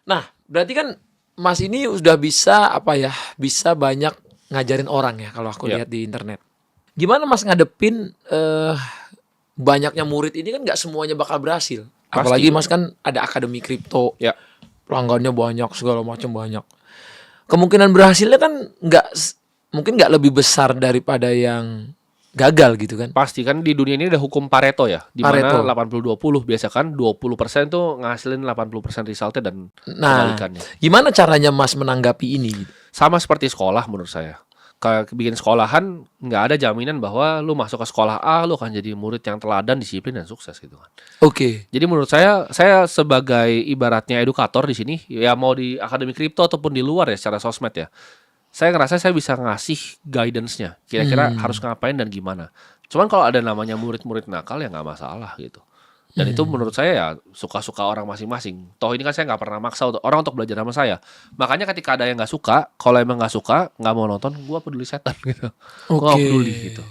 Nah, berarti kan Mas ini udah bisa apa ya? Bisa banyak ngajarin orang ya kalau aku Ya, lihat di internet. Gimana Mas ngadepin banyaknya murid ini kan nggak semuanya bakal berhasil. pasti. Apalagi Mas kan ada akademi kripto, Ya, pelanggannya banyak, segala macam banyak. Kemungkinan berhasilnya kan mungkin nggak lebih besar daripada yang gagal gitu kan. pasti kan di dunia ini ada hukum Pareto ya, di mana Pareto. 80-20 biasa kan 20% tuh ngasilin 80% resultnya dan Nah, kebalikannya. gimana caranya Mas menanggapi ini gitu? Sama seperti sekolah menurut saya. Kayak bikin sekolahan nggak ada jaminan bahwa lu masuk ke sekolah A lu akan jadi murid yang teladan, disiplin dan sukses gitu kan. Oke. Jadi menurut saya sebagai ibaratnya edukator di sini ya mau di akademi kripto ataupun di luar ya secara sosmed ya. Saya ngerasa saya bisa ngasih guidance-nya. Kira-kira harus ngapain dan gimana. Cuman kalau ada namanya murid-murid nakal ya nggak masalah gitu. Dan itu menurut saya ya suka-suka orang masing-masing. Toh ini kan saya nggak pernah maksa orang untuk belajar sama saya. Makanya ketika ada yang nggak suka, kalau emang nggak suka, nggak mau nonton, gua peduli setan gitu. Gua nggak Oke. peduli gitu.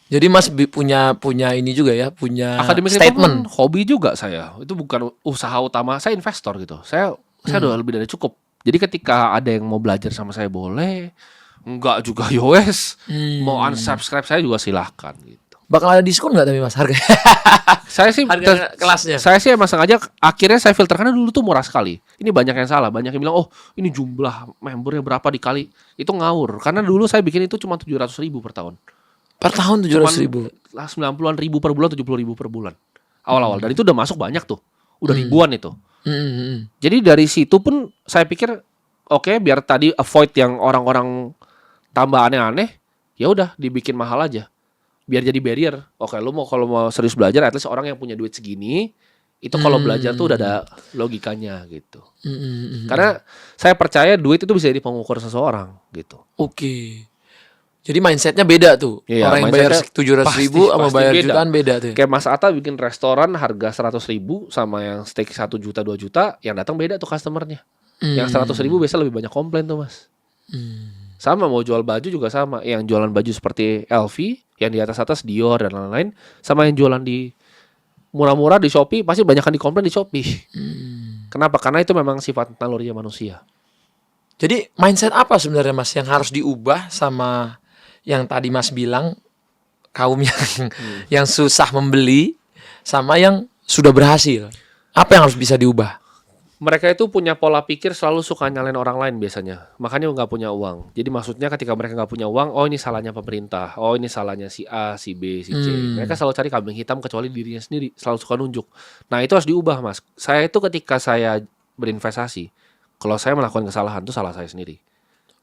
Jadi Mas punya ini juga ya, punya Akademi kripto pun statement. hobi juga saya. Itu bukan usaha utama. Saya investor gitu. Saya udah lebih dari cukup. Jadi ketika ada yang mau belajar sama saya boleh, enggak juga yowes. Mau unsubscribe saya juga silahkan gitu. Bakal ada diskon nggak tapi Mas harganya? Saya sih Harga kelasnya. Saya sih emang sengaja akhirnya saya filter karena dulu tuh murah sekali. Ini banyak yang salah, banyak yang bilang, "Oh, ini jumlah membernya berapa dikali." Itu ngawur. Karena dulu saya bikin itu cuma 700.000 per tahun. Per tahun 700.000. 90-an ribu per bulan, 70.000 per bulan. Awal-awal. Dan itu udah masuk banyak tuh. Udah ribuan itu. Jadi dari situ pun saya pikir oke, biar tadi avoid yang orang-orang tambah aneh-aneh, ya udah dibikin mahal aja. Biar jadi barrier. Oke, lu kalau mau serius belajar, at least orang yang punya duit segini, itu kalau belajar tuh udah ada logikanya gitu. Karena saya percaya duit itu bisa jadi pengukur seseorang gitu. Oke. Jadi mindsetnya beda tuh. Iya, Orang yang bayar mindsetnya 700.000 sama pasti bayar beda. jutaan beda tuh. Kayak Mas Atta bikin restoran harga 100.000 sama yang steak 1 juta 2 juta, yang datang beda tuh customernya. Yang 100.000 biasa lebih banyak komplain tuh Mas. Sama mau jual baju juga sama. Yang jualan baju seperti LV, yang di atas Dior dan lain-lain, sama yang jualan di murah-murah di Shopee pasti banyak di komplain di Shopee. Kenapa? Karena itu memang sifat nalurinya manusia. Jadi mindset apa sebenarnya Mas yang harus diubah sama yang tadi Mas bilang kaum yang susah membeli sama yang sudah berhasil? Apa yang harus bisa diubah? Mereka itu punya pola pikir selalu suka nyalain orang lain biasanya. Makanya nggak punya uang. Jadi maksudnya ketika mereka nggak punya uang, oh ini salahnya pemerintah, oh ini salahnya si A, si B, si C. Mereka selalu cari kambing hitam kecuali dirinya sendiri. Selalu suka nunjuk. Nah itu harus diubah Mas. Saya itu ketika saya berinvestasi, kalau saya melakukan kesalahan itu salah saya sendiri.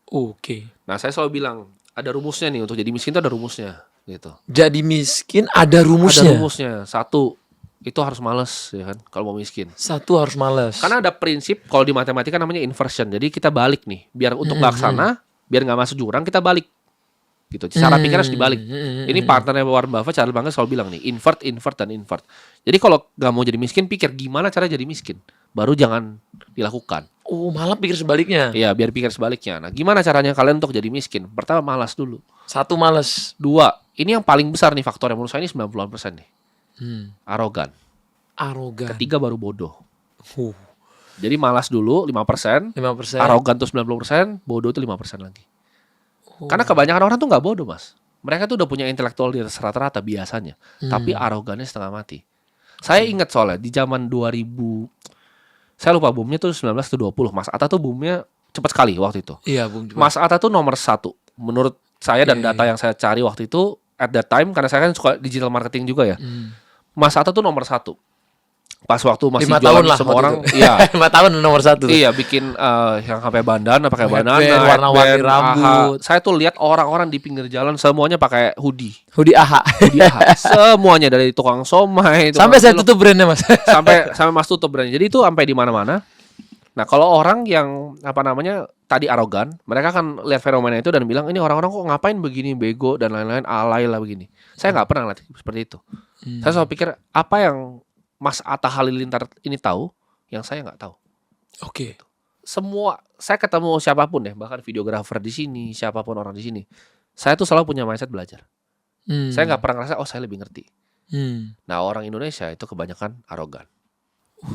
Oke. Nah saya selalu bilang, ada rumusnya nih. Untuk jadi miskin itu ada rumusnya gitu. Jadi miskin ada Ada rumusnya. rumusnya. Satu, itu harus males ya kan kalau mau miskin. Satu harus males. Karena ada prinsip kalau di matematika namanya inversion. Jadi kita balik nih, biar untuk nggak kesana, biar nggak masuk jurang kita balik. Gitu. Cara pikir harus dibalik. Ini partnernya Warren Buffett, Charlie Munger selalu bilang nih, invert, invert dan invert. Jadi kalau nggak mau jadi miskin, pikir gimana cara jadi miskin. Baru jangan dilakukan. Oh, malah pikir sebaliknya. Iya, biar pikir sebaliknya. Nah, gimana caranya kalian untuk jadi miskin? Pertama, malas dulu. Satu males. Dua, ini yang paling besar nih faktornya menurut saya ini 90% nih. Arogan. Arogan. Ketiga baru bodoh. Jadi malas dulu 5%, 5%. arogan tuh 90%, bodoh itu 5% lagi. Karena kebanyakan orang tuh nggak bodoh Mas. Mereka tuh udah punya intelektual di atas rata-rata biasanya, tapi arogannya setengah mati. Saya ingat soalnya di zaman 2000, saya lupa boomnya tuh 19 atau 20. Mas Atta tuh boomnya cepat sekali waktu itu. Iya, Bung. Mas Atta tuh nomor 1 menurut saya dan data yang saya cari waktu itu at that time, karena saya kan suka digital marketing juga ya. Mas Atta tuh nomor 1. Pas waktu masih 5 jualan tahun lah semua waktu orang, itu. iya. 5 tahun nomor 1. Iya, bikin yang pakai bandana, pakai Headband, bandana, warna-warni headband, rambut. AHA. Saya tuh lihat orang-orang di pinggir jalan semuanya pakai hoodie. Hoodie AHA. Hoodie AHA. Semuanya dari tukang somai, tukang Sampai saya cilok, tutup brandnya, Mas. sampai Mas tutup brandnya. Jadi itu sampai di mana-mana. Nah, kalau orang yang apa namanya tadi arogan, mereka kan lihat fenomena itu dan bilang ini orang-orang kok ngapain begini, bego dan lain-lain, alay lah begini. Saya nggak pernah lihat seperti itu. Saya selalu pikir apa yang Mas Atta Halilintar ini tahu yang saya nggak tahu. Oke. Semua saya ketemu siapapun ya, bahkan videografer di sini, siapapun orang di sini, saya tuh selalu punya mindset belajar. Saya nggak pernah ngerasa oh saya lebih ngerti. Nah orang Indonesia itu kebanyakan arogan.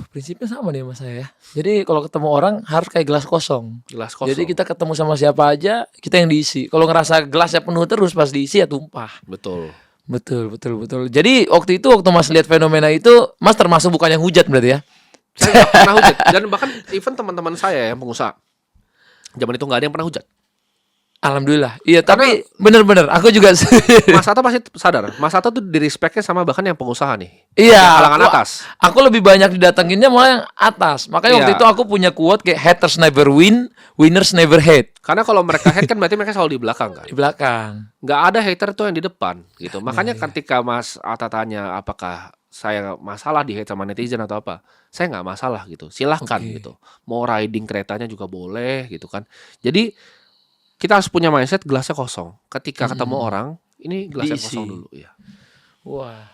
Prinsipnya sama nih sama saya ya. Jadi kalau ketemu orang harus kayak gelas kosong. Gelas kosong. Jadi kita ketemu sama siapa aja, kita yang diisi. Kalau ngerasa gelasnya penuh terus pas diisi ya tumpah. Betul. Betul. Jadi waktu Mas lihat fenomena itu, Mas termasuk bukan yang hujat berarti ya? Saya nggak pernah hujat. Dan bahkan even teman-teman saya yang pengusaha, zaman itu nggak ada yang pernah hujat. Alhamdulillah. Iya, tapi bener-bener aku juga Mas Atta pasti sadar, Mas Atta tuh di respect-nya sama bahkan yang pengusaha nih. iya, Yang kalangan atas. Aku lebih banyak didatanginnya malah yang atas. Makanya waktu Iya. itu aku punya quote kayak haters never win, winners never hate. Karena kalau mereka hate kan berarti mereka selalu di belakang kan. Di belakang. Nggak ada hater tuh yang di depan gitu. Makanya ketika Mas Atta tanya apakah saya masalah di hate sama netizen atau apa, saya nggak masalah gitu. Silahkan gitu. Mau riding keretanya juga boleh gitu kan. Jadi kita harus punya mindset gelasnya kosong. Ketika ketemu orang, ini gelasnya Diisi. kosong dulu ya. Wah.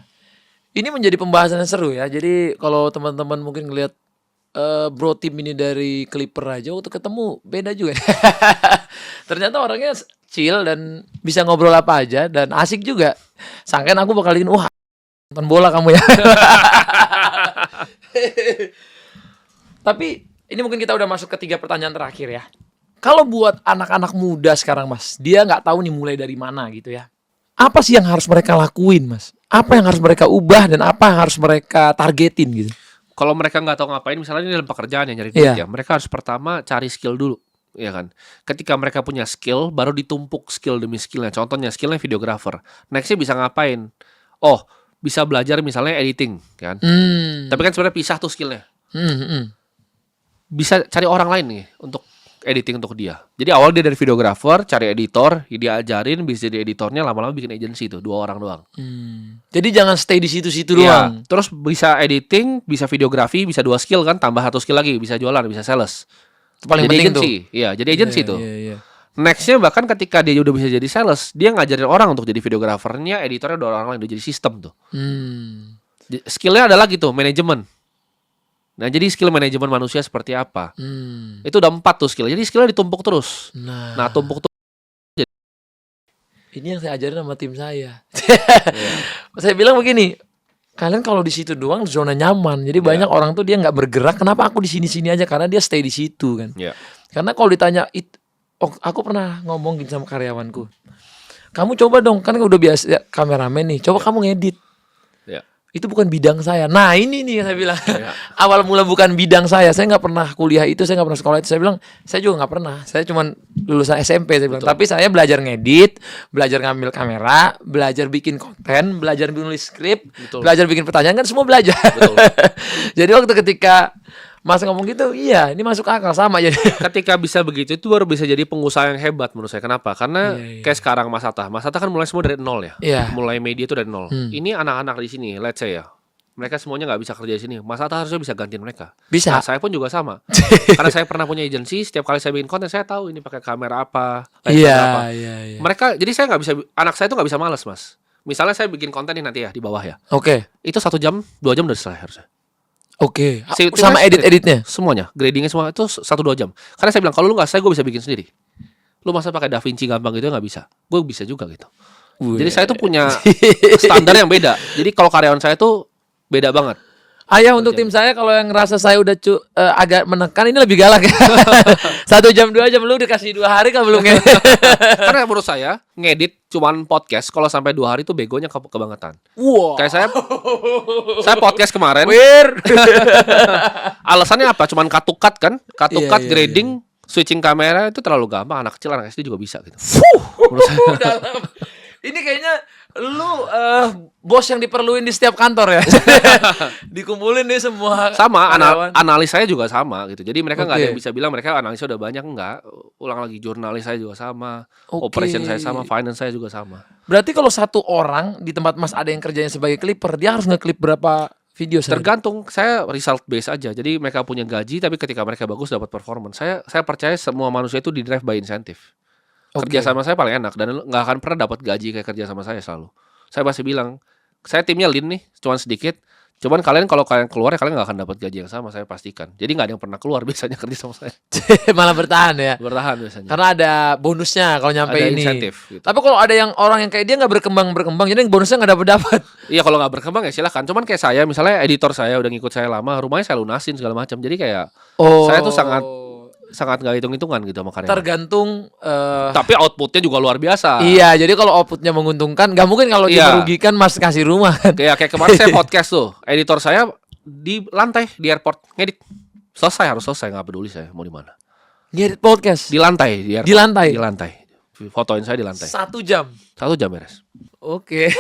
Ini menjadi pembahasan yang seru ya. Jadi kalau teman-teman mungkin ngelihat bro tim ini dari Clipper aja waktu ketemu beda juga. Ternyata orangnya chill dan bisa ngobrol apa aja dan asik juga. Sangkain aku bakal bikin wah nonton bola kamu ya. Tapi ini mungkin kita udah masuk ke 3 pertanyaan terakhir ya. Kalau buat anak-anak muda sekarang Mas, dia nggak tahu nih mulai dari mana gitu ya. Apa sih yang harus mereka lakuin Mas? Apa yang harus mereka ubah dan apa yang harus mereka targetin gitu? Kalau mereka nggak tahu ngapain, misalnya ini dalam pekerjaan yang nyari duit Iya. ya, mereka harus pertama cari skill dulu, ya kan. Ketika mereka punya skill, baru ditumpuk skill demi skillnya. Contohnya skillnya videographer. Nextnya bisa ngapain? Oh, bisa belajar misalnya editing, kan. Tapi kan sebenarnya pisah tuh skillnya. Bisa cari orang lain nih untuk editing untuk dia. Jadi awal dia dari videographer, cari editor, dia ajarin, bisa jadi editornya, lama-lama bikin agency tuh, 2 orang doang. Jadi jangan stay di situ-situ Iya. doang. Terus bisa editing, bisa videografi, bisa 2 skill kan, tambah 1 skill lagi, bisa jualan, bisa sales. Itu paling Jadi penting agency. tuh. Iya, jadi agency tuh. Iya. Nextnya bahkan ketika dia udah bisa jadi sales, dia ngajarin orang untuk jadi videografernya, editornya udah orang lain, udah jadi sistem tuh. Skillnya ada lagi tuh, manajemen. Nah, jadi skill manajemen manusia seperti apa? Itu udah 4 tuh skill. Jadi skillnya ditumpuk terus. Nah, tumpuk tuh. Ini yang saya ajarin sama tim saya. Saya bilang begini, kalian kalau di situ doang zona nyaman. Jadi banyak orang tuh dia nggak bergerak. Kenapa aku di sini-sini aja? Karena dia stay di situ kan. Iya. Karena kalau ditanya, aku pernah ngomong gini sama karyawanku. Kamu coba dong, kan udah biasa ya, kameramen nih. Coba kamu ngedit. Iya. Itu bukan bidang saya. Nah ini nih yang saya bilang. Awal mula bukan bidang saya. Saya nggak pernah kuliah itu. Saya nggak pernah sekolah itu. Saya bilang saya juga nggak pernah. Saya cuman lulusan SMP. Saya bilang. Tapi saya belajar ngedit, belajar ngambil kamera, belajar bikin konten, belajar nulis skrip, belajar bikin pertanyaan kan semua belajar. Betul. Jadi waktu ketika Mas ngomong gitu, iya ini masuk akal sama jadi. Ketika bisa begitu itu baru bisa jadi pengusaha yang hebat menurut saya. Kenapa? Karena Iya. kayak sekarang Mas Atta kan mulai semua dari nol ya. Iya. Mulai media itu dari nol. Ini anak-anak di sini, let's say ya. Mereka semuanya nggak bisa kerja di sini. Mas Atta harusnya bisa gantiin mereka. Bisa. Nah, saya pun juga sama. Karena saya pernah punya agency, setiap kali saya bikin konten saya tahu ini pakai kamera apa, lighting apa. Iya. Mereka, jadi saya nggak bisa, anak saya tuh nggak bisa malas Mas. Misalnya saya bikin konten nih nanti ya di bawah ya. Oke. Itu 1 jam, 2 jam udah selesai harusnya. Oke. Si- Sama timnya edit-editnya. Semuanya, gradingnya semua itu 1-2 jam. Karena saya bilang kalau lu nggak selesai gue bisa bikin sendiri. Lu masa pakai DaVinci gampang gitu nggak bisa? Gue bisa juga gitu. Jadi saya tuh punya standar yang beda. Jadi kalau karyawan saya tuh beda banget. Ayah untuk tim saya kalau yang ngerasa saya udah agak menekan ini lebih galak ya. 1 jam 2 jam lu dikasih 2 hari kan belum ngedit. Karena menurut saya ngedit cuman podcast kalau sampai 2 hari tuh begonya kebangetan. Wow. Kayak saya podcast kemarin. Wir. Alasannya apa? Cuman cut kan? Cut Iya, iya, grading, switching kamera itu terlalu gampang. Anak kecil, anak SD juga bisa gitu. Menurut saya. Dalam. Ini kayaknya lu bos yang diperluin di setiap kantor ya. Dikumpulin deh semua. Sama, karyawan. analis saya juga sama gitu. Jadi mereka nggak ada Oke. yang bisa bilang mereka analisa udah banyak, enggak. Ulang lagi, jurnalis saya juga sama, Oke. operation saya sama, finance saya juga sama. Berarti kalau satu orang di tempat Mas ada yang kerjanya sebagai clipper, dia harus ngeklip berapa video sehari? Tergantung, saya result base aja. Jadi mereka punya gaji, tapi ketika mereka bagus dapat performance. Saya percaya semua manusia itu di drive by insentif. Kerja sama saya paling enak dan nggak akan pernah dapat gaji kayak kerja sama saya selalu. Saya pasti bilang, saya timnya lean nih, cuman sedikit. Cuman kalau kalian keluar ya kalian nggak akan dapat gaji yang sama, saya pastikan. Jadi nggak ada yang pernah keluar biasanya kerja sama saya. Malah bertahan ya. Bertahan biasanya. Karena ada bonusnya kalau nyampe Ada ini. insentif gitu. Tapi kalau ada yang orang yang kayak dia nggak berkembang, jadi yang bonusnya nggak dapat. Iya kalau nggak berkembang ya silakan. Cuman kayak saya misalnya editor saya udah ngikut saya lama, rumahnya saya lunasin segala macam. Jadi kayak saya tuh sangat nggak hitung-hitungan gitu sama karyawan. tergantung. Tapi outputnya juga luar biasa. Iya, jadi kalau outputnya menguntungkan, nggak mungkin kalau dia Iya. merugikan Mas kasih rumah kan. Kayak kemarin saya podcast tuh, editor saya di lantai di airport ngedit. Harus selesai nggak peduli saya mau di mana. Ngedit podcast Di lantai di airport. Di lantai? Di lantai. Fotoin saya di lantai. 1 jam. 1 jam beres. Oke.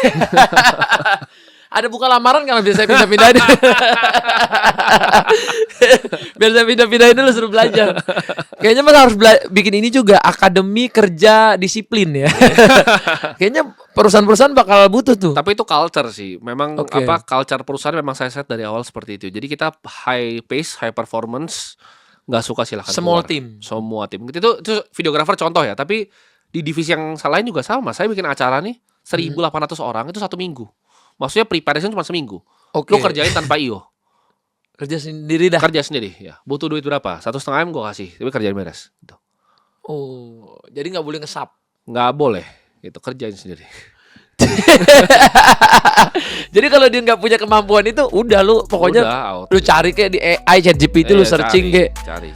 Ada buka lamaran kalau biar saya pindah-pindahin. Biar saya pindah-pindahin dulu suruh belajar. Kayaknya Mas harus bikin ini juga akademi kerja disiplin ya. Kayaknya perusahaan-perusahaan bakal butuh tuh. Tapi itu culture sih. Memang Oke. culture perusahaan memang saya set dari awal seperti itu. Jadi kita high pace, high performance, nggak suka silahkan Small keluar. team. Semua tim. Itu videographer contoh ya. Tapi di divisi yang lain juga sama. Saya bikin acara nih 1.800 orang itu 1 minggu. Maksudnya preparation cuma seminggu. Oke. Lu kerjain tanpa IO. Kerja sendiri dah. Kerja sendiri ya. Butuh duit berapa? 1,5 M gue kasih. Tapi kerjain beres. Gitu. Oh, jadi nggak boleh ngesap. Nggak boleh. Gitu kerjain sendiri. Jadi kalau dia nggak punya kemampuan itu, udah lu pokoknya Udah out. lu cari kayak di AI ChatGPT lu searching kayak cari.